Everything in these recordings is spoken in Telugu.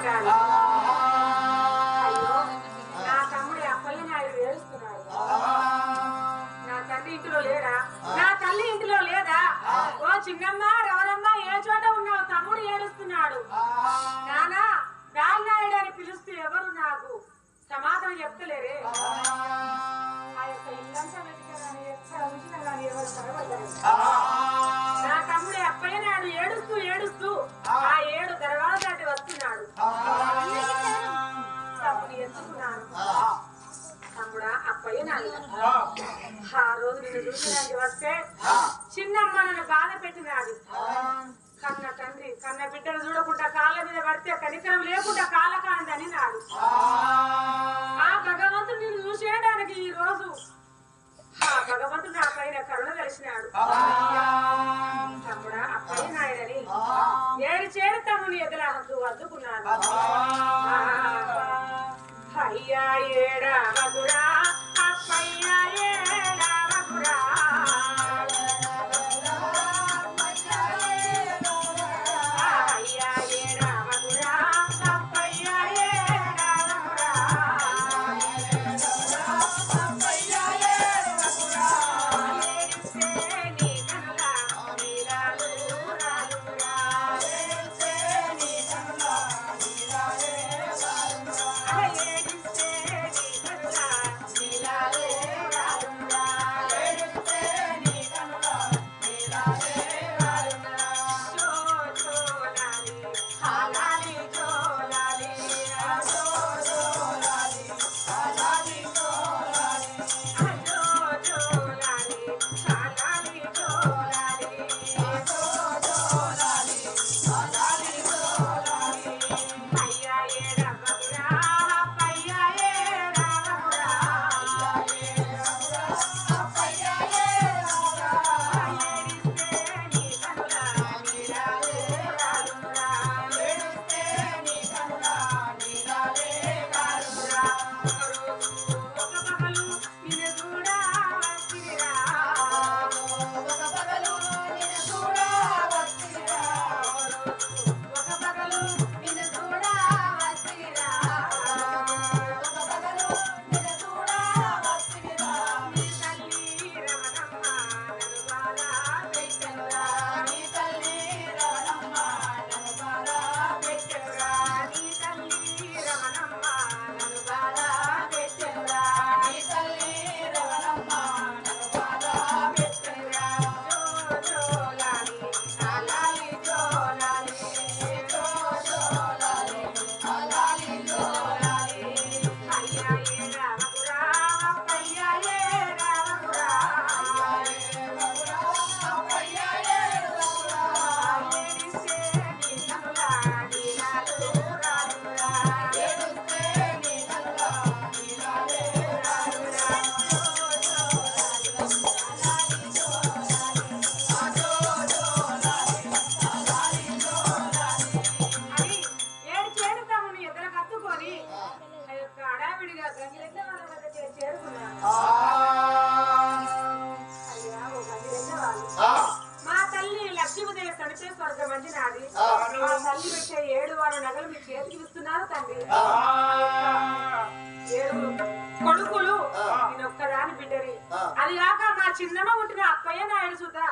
పడ్డాను. అయ్యో నా తమ్ముడి అప్పయ్య నాయుడు ఏడుస్తున్నాడు. నా తండ్రి ఇంటిలో లేడా? నా తల్లి ఇంటిలో లేదా? ఓ చిన్నమ్మ రవణమ్మ ఏ చోట ఉన్నావు? తమ్ముడు ఏడుస్తున్నాడు. నానా నాయుడు అని పిలుస్తూ ఎవరు నాకు సమాధానం చెప్తలేరే. ఆ యొక్క ఇల్లంతా వెతికారని ఎక్కడ ఉంచినా కానీ ఎవరు చదవలేదు. నా తమ్ముడు అప్పయ్య నాయుడు ఏడుస్తూ ఏడుస్తూ ఆ ఏడు దర్వాజా దాటి వస్తున్నాడు. తమ్ముడు ఎత్తుకున్నాను. తమ్ముడా అప్పయ్య నాయుడు, ఆ రోజు నిన్ను చూడడానికి వస్తే చిన్నమ్మ నన్ను బాధ పెట్టినాది. కన్న తండ్రి కన్న బిడ్డను చూడకుండా కాళ్ళ మీద పడితే కనికరం లేకుండా కాళ్ళ కాందని నాడు. ఆ భగవంతుడు నిన్ను చూసేయడానికి ఈ రోజు ఆ భగవంతుడు నా పైన కరుణ తెలిసినాడు. తమ్ముడా అప్పయ్య నాయుడని ఏడు చేడు తమ్ముని ఎదురాహంతూ అద్దుకున్నాను. అయ్యా ఏడవగురా అప్పయ్య ఏడవగురా మా తల్లి లక్ష్మీదేవి తడిపే స్వర్గం అంది నాది. మా తల్లి పెట్టే 7 వార నగలు మీ చేతికి ఇస్తున్నారు తండ్రి. 7 కొడుకులు నేను ఒక్కదాని బిడ్డని. అది కాక మా చిన్నమ్మ పుట్టిన అప్పయ్య నాయుడు సుధా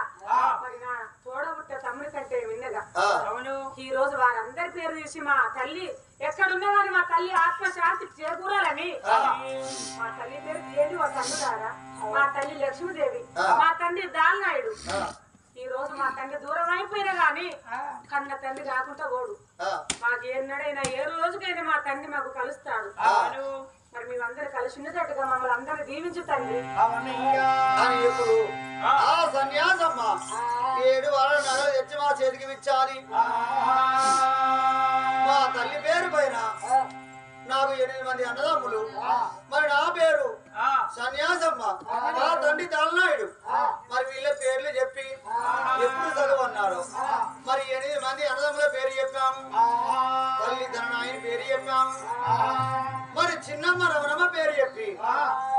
మరి నా తోడ పుట్ట తమ్ముడి కంటే విన్నగా. అవును, ఈ రోజు వారందరి పేరు తీసి మా తల్లి ఎక్కడున్నా కానీ మా తల్లి ఆత్మశాంతి చేకూరాలని మా తల్లి పేరు దేవి ఒక తమ్ముడారా. మా తల్లి లక్ష్మీదేవి, మా తండ్రి దాల్నాయుడు. ఈ రోజు మా తండ్రి దూరం అయిపోయినా గాని కన్న తండ్రి కాకుండా ఓడు. మాకు ఎన్నడైనా ఏ రోజుకైనా మా తండ్రి మాకు కలుస్తాడు. మరి మేమందరూ కలిసి ఉన్నట్టుగా మమ్మల్ని అందరూ దీవించు తండ్రి. సన్యాసమ్మ 7 వారాల నగలు తెచ్చి మా చేతికి ఇచ్చాలి. మా తల్లి పేరు పైన నాకు 8 మంది అన్నదమ్ములు. మరి నా పేరు సన్యాసమ్మ, మా తండ్రి దాల్నాయుడు. మరి వీళ్ళ పేర్లు చెప్పి ఎప్పుడు చదువు అన్నారు. మరి 8 మంది అన్నదమ్ముల పేరు చెప్పాము. తల్లి ధననాయని పేరు చెప్పాము. మరి చిన్నమ్మ రమణమ్మ పేరు చెప్పి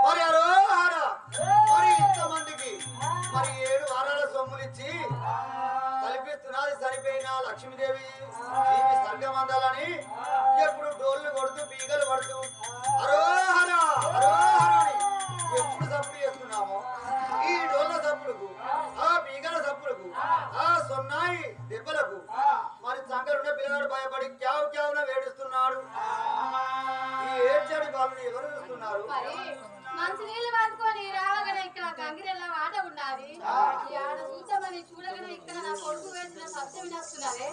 మరి అరోహార మరి ఇంతమందికి మరి 7 వారాల సొమ్ములు ఇచ్చి కల్పిస్తున్నది. సరిపోయిన లక్ష్మీదేవి స్వర్గం అందాలని కొడుతూ పీకలు పడుతూ అరోహర అరోహర అని ఎప్పుడు సప్పుడు చేస్తున్నామో ఈ డోళ్ళ సప్పుడుకు ఆ పీకల సప్పుడుకు ఆ సొన్నాయి దెబ్బలకు మరి సంగరున్న పిల్లగాడు భయపడి క్యావ్ క్యావున వేడుస్తున్నాడు. ఈ ఏడ్చాడి వాళ్ళని ఎవరు చూస్తున్నారు? మంచి నీళ్ళు పట్టుకొని రావగానే ఇక్కడ గంగిరెల్ల ఆట ఉన్నది. ఈ ఆట చూసామని చూడగానే ఇక్కడ నా కొడుకు వేసిన సత్యం వినొస్తున్నదే.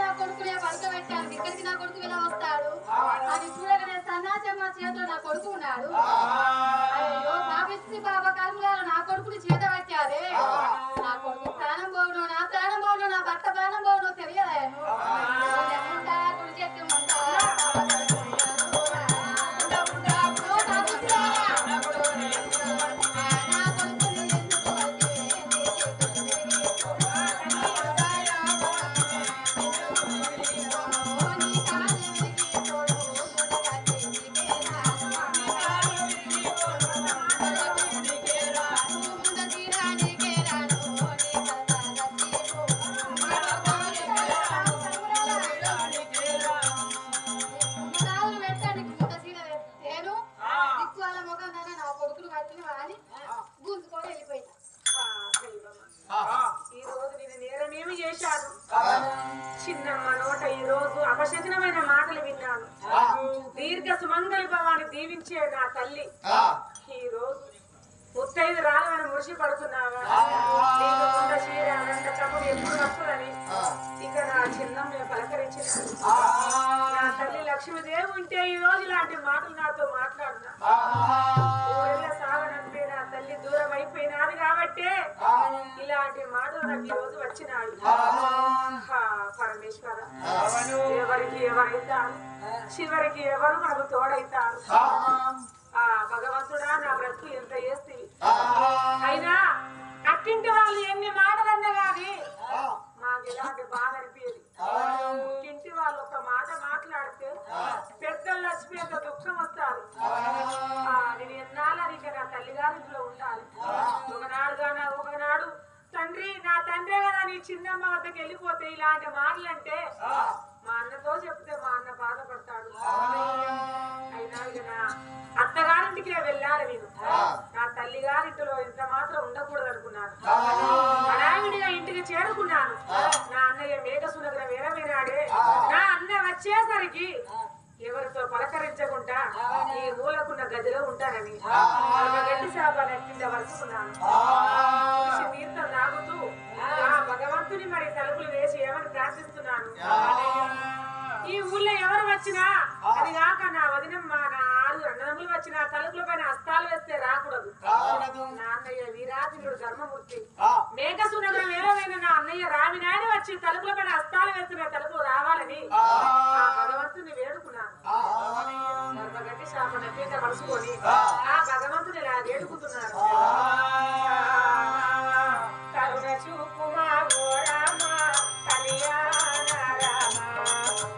నా కొడుకునే పడుకోబెట్టాను, ఇక్కడికి నా కొడుకు ఎలా వస్తాడు అది చూడగానే సన్నాచమ్మ చేతిలో నా కొడుకు ఉన్నాడు. అయ్యో పాపిస్త్రీ బాబా కర్మగారు నా కొడుకుని చేత పట్టారే. నా కొడుకు ప్రాణం పోవడం, నా ప్రాణం పోవడం, నా భర్త ప్రాణం పోవడం తెలియదాను. గుడి చెట్టు చిన్నమ్మ నోట ఈ రోజు అపశకనమైన మాటలు విన్నాను. దీర్ఘ సుమంగళి భవాన్ని దీవించే నా తల్లి ఈ రోజు ముత్తైదు రాలని మురిసి పడుతున్నావా? చీర అనంత తమ్ముడు ఎప్పుడు వస్తుందని ఇక నా చిన్నమ్మ పలకరించిన నా తల్లి లక్ష్మీదేవి ఉంటే ఈ రోజు ఇలాంటి మాటలు నాతో మాట్లాడుతున్నా. ఊరెళ్ళ సాగనంటే నా తల్లి దూరం అయిపోయినాది కాబట్టే ఇలాంటి మాటలు నాకు ఈ రోజు వచ్చినాడు. పరమేశ్వర ఎవరికి ఎవరైతాను, చివరికి ఎవరు మనకు తోడైతారు. ఆ భగవంతుడా నా బ్రతుకు ఎంత చేస్తే అయినా అట్టింటి వాళ్ళు ఎన్ని మాటలన్నా గాని మాకు ఎలాంటి బాధ అనిపించేది. ఇంటి వాళ్ళు ఒక మాట మాట్లాడితే పెద్దలు చచ్చిపోయేంత దుఃఖం వస్తారు. నేను ఎన్నాళ్ళని నా తల్లిగారింట్లో ఉండాలి. ఒకనాడు తండ్రి నా తండ్రే కదా నీ చిన్నమ్మ వద్దకు వెళ్ళిపోతే ఇలాంటి మాటలంటే మా అన్నతో చెప్తే మా అన్న బాధపడతాడు. అయినా ఇక నా అత్తగారింటికి వెళ్ళాలి. నేను నా తల్లిగారింటిలో ఇంత మాత్రం ఉండకూడదు అనుకున్నాను. హడావిడిగా ఇంటికి చేరుకున్నాను. నా అన్నయ్య మేఘసునగర వేరవేనాడే. నా అన్న వచ్చేసరికి ఎవరితో పలకరించకుండా ఈ మూలకున్న గదిలో ఉంటానని గడ్డి శాపాన్ని కింద వరుసుకున్నాను. నీరుతో నాగుతూ ఆ భగవంతుని మరి తలుపులు వేసి ఏమని ప్రార్థిస్తున్నాను. ఈ ఊళ్ళో ఎవరు వచ్చినా అది కాక నా వదినమ్మ నా 6 అన్నదమ్ములు వచ్చిన తలుపుల పైన హస్తాలు వేస్తే రాకూడదు. నా అన్నయ్య వీరాజునుడు ధర్మమూర్తి మేఘసునగరం వేరవైన నా అన్నయ్య రామినాయుడు వచ్చి తలుపుల పైన హస్తాలు వేస్తున్న తలుపులు రావాలని ఆ భగవంతుని వేడుకున్నాను. గడ్డి శాపన పీట పడుచుకొని ఆ భగవంతుని ఇలా వేడుకుతున్నాను. కరుణ చూపుమా గోరామ కళ్యాణ రామ రామ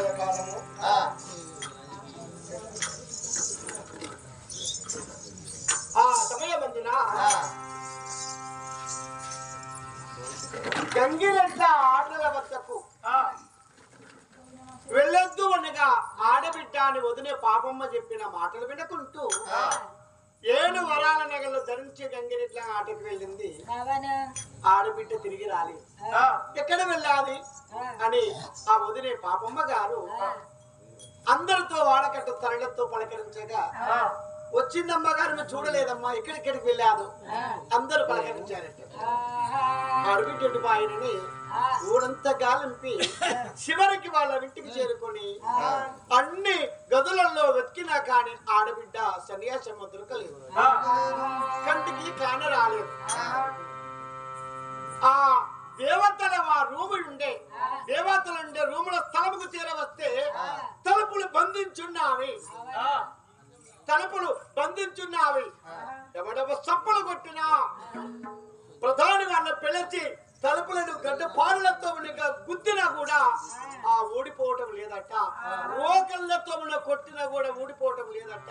సాయంకాలము ఆ సమయమందున గంగిరెడ్ల ఆటల వద్దకు వెళ్ళొద్దు అనగా ఆడబిడ్డ అని వదిలే పాపమ్మ చెప్పిన మాటలు వినకుంటూ 7 వరాల నగలు ధరించి గంగిరెడ్ల ఆటకు వెళ్ళింది. ఆడబిడ్డ తిరిగి రాలి ఎక్కడ వెళ్ళాలి అని ఆ వదిలే పాపమ్మ గారు అందరితో వాడకట్టు తరగతితో పలకరించగా వచ్చిందమ్మ గారు మీరు చూడలేదమ్మా ఎక్కడికి వెళ్ళాదు అందరూ పలకరించారంట. అడుగుంటి బాయిని ఊరంతా గాలింపి చివరికి వాళ్ళ ఇంటికి చేరుకొని అన్ని గదులలో వెతికినా కానీ ఆడబిడ్డ సన్యాసమ్మ దొరకలేదు. కంటికి కాన రాలేదు. ఆ దేవతల రూముల స్థలముకు చేరవస్తే తలుపులు బంధించున్నావి ఎవడవ సప్పులు కొట్టినా ప్రధాని వాళ్ళ పిలిచి తలుపులను గడ్డ పారులతో గుద్దినా కూడా ఆ ఊడిపోవటం లేదట. రోకళ్ళతో కొట్టినా కూడా ఊడిపోవటం లేదట.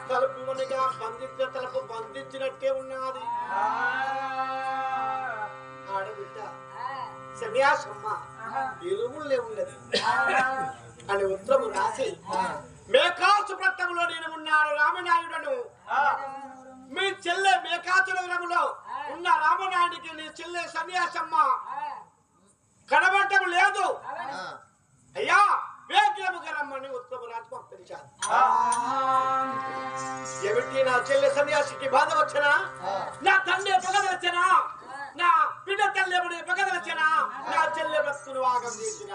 తలుపుగా బంధించిన తలుపు బంధించినట్టే ఉన్నది. ఆడబిడ్డ సన్యాసమ్మ ఈ రూములే ఉన్నది అని ఉత్తరము రాసి మేకాసు పట్టణంలో నేను ఉన్నాను రామనాయుడను. మీ చెల్లె మేకాసురములో ఉన్న రామనాయుడికి నీ చెల్లె సన్యాసమ్మ కనబడటం లేదు అయ్యా వేగ్రముగా రమ్మని ఉత్తరము రాసి పంపించాను. ఏమిటి నా చెల్లె సన్యాసికి బాధ వచ్చనా? నా తండ్రి పగద వచ్చనా? నా బిడ్డ తల్లి పగద వచ్చనా? నా చెల్లె భక్తులు ఆగం చేసిన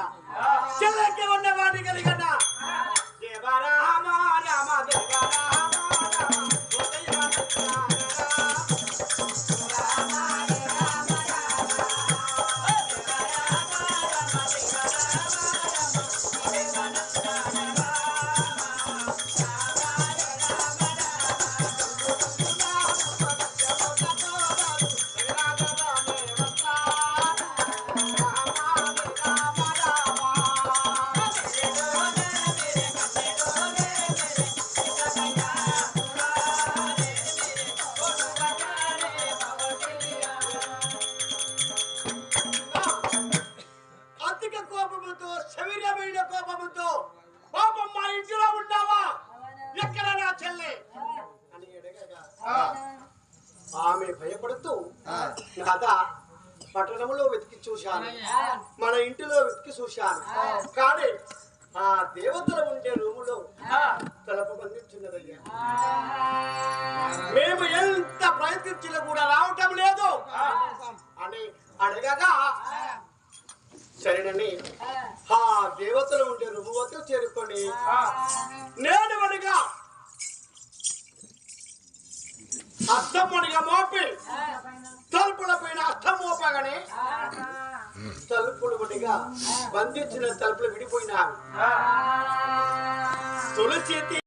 చెల్లెకి ఉన్న వాడి కలిగనా దేవ రామ రామ దేవ రామ ఆమె భయపడుతూ కదా పట్టణంలో వెతికి చూశాను, మన ఇంటిలో వెతికి చూశాను, కానీ ఆ దేవతలు ఉండే రూములో తలుపు బంధించున్నదయ్యా. మేము ఎంత ప్రయత్నించినా కూడా రావటం లేదు అని అడగగా సరేనని ఆ దేవతలు ఉండే రూము వద్ద చేరుకొని నేను అడిగా అర్థమునిగా మోపి తలుపుల పైన అర్థం మోపగానే తలుపులు ఒడిగా బంధించిన తలుపులు విడిపోయినా తులసి